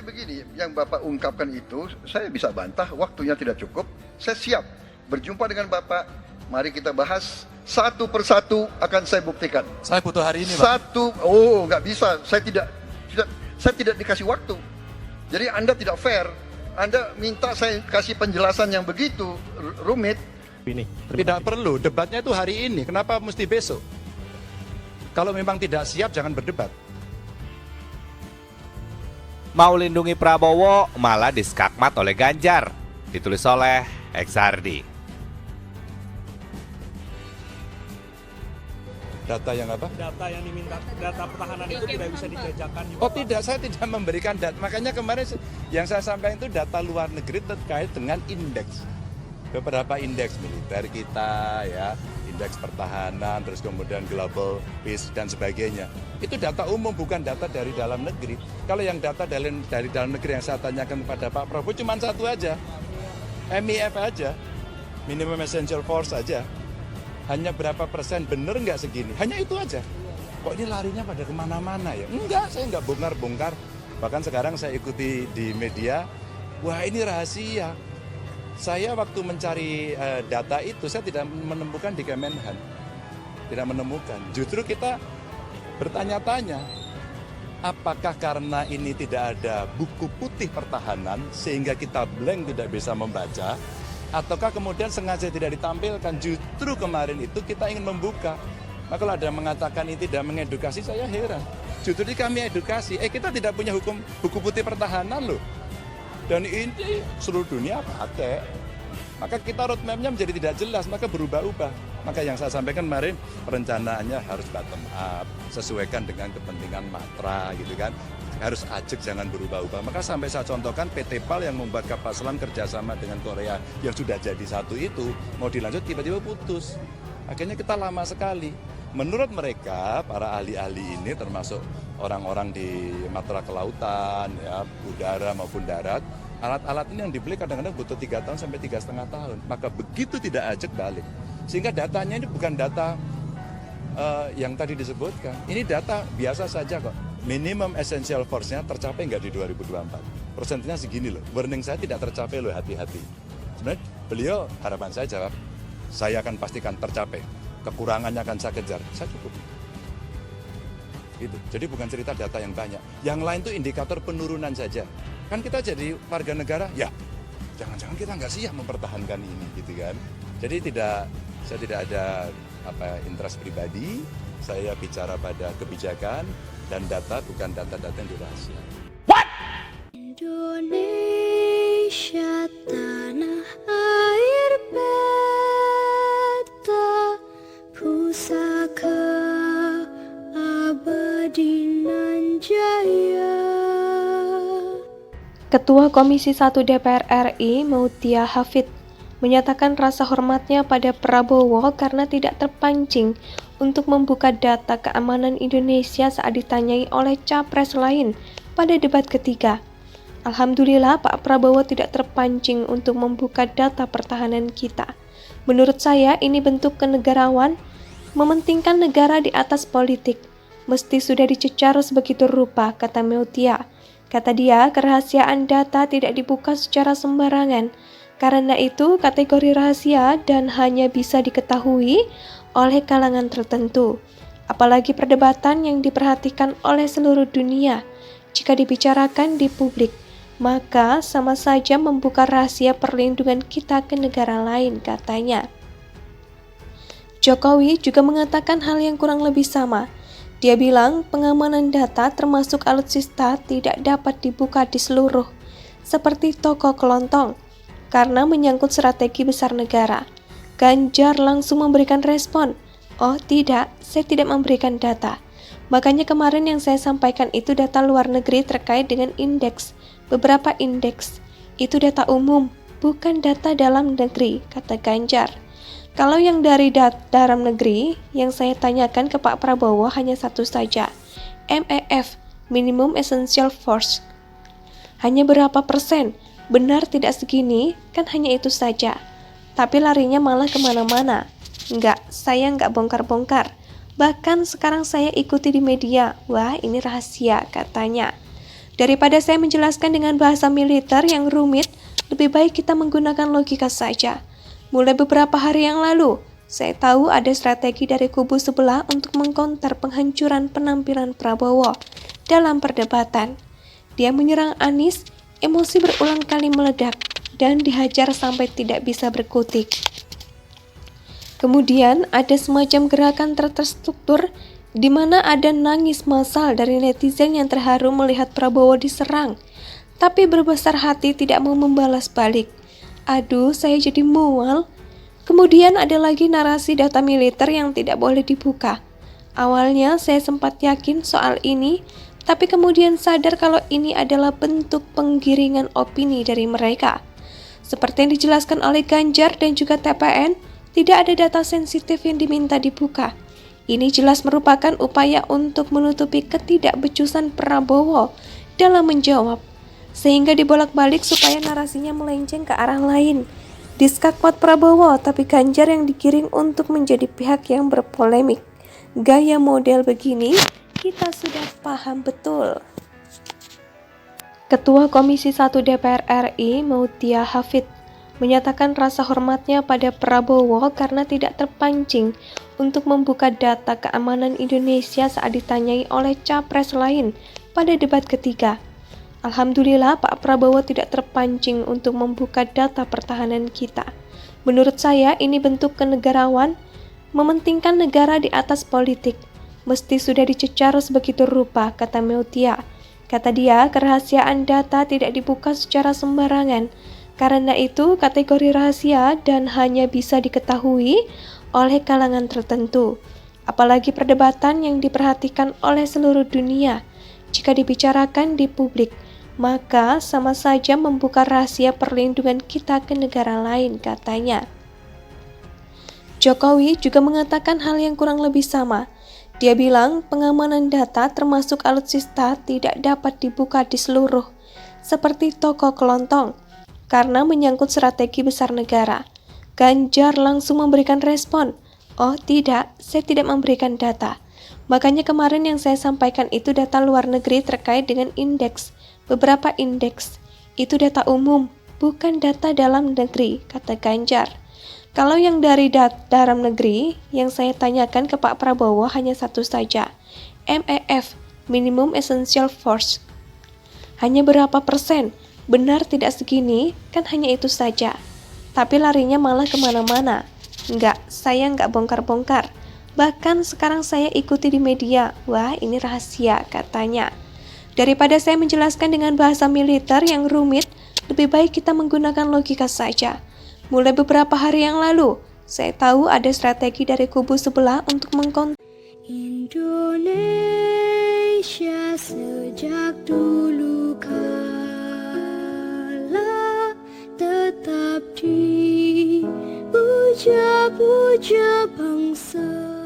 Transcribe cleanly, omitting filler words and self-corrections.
begini, yang Bapak ungkapkan itu, saya bisa bantah, waktunya tidak cukup. Saya siap berjumpa dengan Bapak. Mari kita bahas satu persatu, akan saya buktikan. Saya butuh hari ini, Pak. Nggak bisa. Saya tidak dikasih waktu. Jadi Anda tidak fair. Anda minta saya kasih penjelasan yang begitu rumit. Tidak perlu, debatnya itu hari ini. Kenapa mesti besok? Kalau memang tidak siap, jangan berdebat. Mau lindungi Prabowo malah diskakmat oleh Ganjar. Ditulis oleh Exardi. Data yang apa? Data yang diminta, data pertahanan itu tidak bisa dijajakan. Oh tidak, saya tidak memberikan data. Makanya kemarin yang saya sampaikan itu data luar negeri terkait dengan indeks. Beberapa indeks militer kita, ya, indeks pertahanan, terus kemudian global peace dan sebagainya. Itu data umum, bukan data dari dalam negeri. Kalau yang data dari dalam negeri yang saya tanyakan kepada Pak Prabowo cuma satu aja, MIF aja, minimum essential force aja. Hanya berapa persen, bener nggak segini? Hanya itu aja. Kok ini larinya pada kemana-mana ya? Enggak, saya nggak bongkar-bongkar. Bahkan sekarang saya ikuti di media, wah ini rahasia. Saya waktu mencari data itu, saya tidak menemukan di Kemenhan. Tidak menemukan. Justru kita bertanya-tanya, apakah karena ini tidak ada buku putih pertahanan, sehingga kita blank tidak bisa membaca, ataukah kemudian sengaja tidak ditampilkan, justru kemarin itu kita ingin membuka. Maka kalau ada yang mengatakan ini tidak mengedukasi, saya heran. Justru kami edukasi, kita tidak punya buku putih pertahanan loh. Dan ini seluruh dunia pakai. Maka kita roadmap-nya menjadi tidak jelas, maka berubah-ubah. Maka yang saya sampaikan kemarin, perencanaannya harus bottom up, sesuaikan dengan kepentingan matra gitu kan. Harus ajak, jangan berubah-ubah. Maka sampai saya contohkan PT PAL yang membuat kapal selam kerjasama dengan Korea yang sudah jadi satu itu, mau dilanjut tiba-tiba putus. Akhirnya kita lama sekali. Menurut mereka, para ahli-ahli ini termasuk orang-orang di matra kelautan, ya, udara maupun darat, alat-alat ini yang dibeli kadang-kadang butuh 3 tahun sampai 3,5 tahun. Maka begitu tidak ajak balik. Sehingga datanya ini bukan data yang tadi disebutkan. Ini data biasa saja kok. Minimum essential force-nya tercapai nggak di 2024? Persentasenya segini loh. Warning saya tidak tercapai loh, hati-hati. Sebenarnya beliau, harapan saya jawab, saya akan pastikan tercapai. Kekurangannya akan saya kejar. Saya cukup. Gitu. Jadi bukan cerita data yang banyak. Yang lain itu indikator penurunan saja. Kan kita jadi warga negara, ya jangan-jangan kita nggak siap mempertahankan ini, gitu kan. Jadi saya tidak ada interest pribadi, saya bicara pada kebijakan dan data, bukan data-data yang dirahasiakan. Indonesia tanah air beta, pusaka abadi nan jaya. Ketua Komisi 1 DPR RI Mutia Hafid menyatakan rasa hormatnya pada Prabowo karena tidak terpancing untuk membuka data keamanan Indonesia saat ditanyai oleh capres lain pada debat ketiga. Alhamdulillah Pak Prabowo tidak terpancing untuk membuka data pertahanan kita. Menurut saya ini bentuk kenegarawan, mementingkan negara di atas politik. Mesti sudah dicecar sebegitu rupa, kata Mutia. Kata dia, kerahasiaan data tidak dibuka secara sembarangan. Karena itu, kategori rahasia dan hanya bisa diketahui oleh kalangan tertentu. Apalagi perdebatan yang diperhatikan oleh seluruh dunia. Jika dibicarakan di publik, maka sama saja membuka rahasia perlindungan kita ke negara lain, katanya. Jokowi juga mengatakan hal yang kurang lebih sama. Dia bilang pengamanan data termasuk alutsista tidak dapat dibuka di seluruh, seperti toko kelontong, karena menyangkut strategi besar negara. Ganjar langsung memberikan respon, oh tidak, saya tidak memberikan data. Makanya kemarin yang saya sampaikan itu data luar negeri terkait dengan indeks, beberapa indeks. Itu data umum, bukan data dalam negeri, kata Ganjar. Kalau yang dari dalam negeri, yang saya tanyakan ke Pak Prabowo hanya satu saja, MEF, Minimum Essential Force. Hanya berapa persen? Benar tidak segini? Kan hanya itu saja. Tapi larinya malah kemana-mana. Enggak, saya enggak bongkar-bongkar. Bahkan sekarang saya ikuti di media. Wah, ini rahasia, katanya. Daripada saya menjelaskan dengan bahasa militer yang rumit, lebih baik kita menggunakan logika saja. Mulai beberapa hari yang lalu, saya tahu ada strategi dari kubu sebelah untuk mengkonter penghancuran penampilan Prabowo dalam perdebatan. Dia menyerang Anies, emosi berulang kali meledak, dan dihajar sampai tidak bisa berkutik. Kemudian ada semacam gerakan terstruktur di mana ada nangis massal dari netizen yang terharu melihat Prabowo diserang, tapi berbesar hati tidak mau membalas balik. Aduh, saya jadi mual. Kemudian ada lagi narasi data militer yang tidak boleh dibuka. Awalnya saya sempat yakin soal ini, tapi kemudian sadar kalau ini adalah bentuk penggiringan opini dari mereka. Seperti yang dijelaskan oleh Ganjar dan juga TPN, tidak ada data sensitif yang diminta dibuka. Ini jelas merupakan upaya untuk menutupi ketidakbecusan Prabowo dalam menjawab, sehingga dibolak-balik supaya narasinya melenceng ke arah lain. Diskakmat Prabowo, tapi Ganjar yang digiring untuk menjadi pihak yang berpolemik. Gaya model begini, kita sudah paham betul. Ketua Komisi 1 DPR RI, Mutia Hafid, menyatakan rasa hormatnya pada Prabowo karena tidak terpancing untuk membuka data keamanan Indonesia saat ditanyai oleh capres lain pada debat ketiga. Alhamdulillah Pak Prabowo tidak terpancing untuk membuka data pertahanan kita. Menurut saya ini bentuk kenegarawan, mementingkan negara di atas politik. Mesti sudah dicecar sebegitu rupa, kata Mutia. Kata dia, kerahasiaan data tidak dibuka secara sembarangan. Karena itu kategori rahasia dan hanya bisa diketahui oleh kalangan tertentu. Apalagi perdebatan yang diperhatikan oleh seluruh dunia. Jika dibicarakan di publik, maka sama saja membuka rahasia perlindungan kita ke negara lain, katanya. Jokowi juga mengatakan hal yang kurang lebih sama. Dia bilang pengamanan data termasuk alutsista tidak dapat dibuka di seluruh, seperti toko kelontong, karena menyangkut strategi besar negara. Ganjar langsung memberikan respon, oh tidak, saya tidak memberikan data. Makanya kemarin yang saya sampaikan itu data luar negeri terkait dengan indeks, beberapa indeks. Itu data umum, bukan data dalam negeri, kata Ganjar. Kalau yang dari dalam negeri, yang saya tanyakan ke Pak Prabowo hanya satu saja, MEF, Minimum Essential Force. Hanya berapa persen? Benar tidak segini, kan hanya itu saja. Tapi larinya malah kemana-mana. Enggak, saya enggak bongkar-bongkar. Bahkan sekarang saya ikuti di media. Wah, ini rahasia, katanya. Daripada saya menjelaskan dengan bahasa militer yang rumit, lebih baik kita menggunakan logika saja. Mulai beberapa hari yang lalu, saya tahu ada strategi dari kubu sebelah untuk mengkontrol. Indonesia sejak dulu kala tetap dipuja-puja bangsa.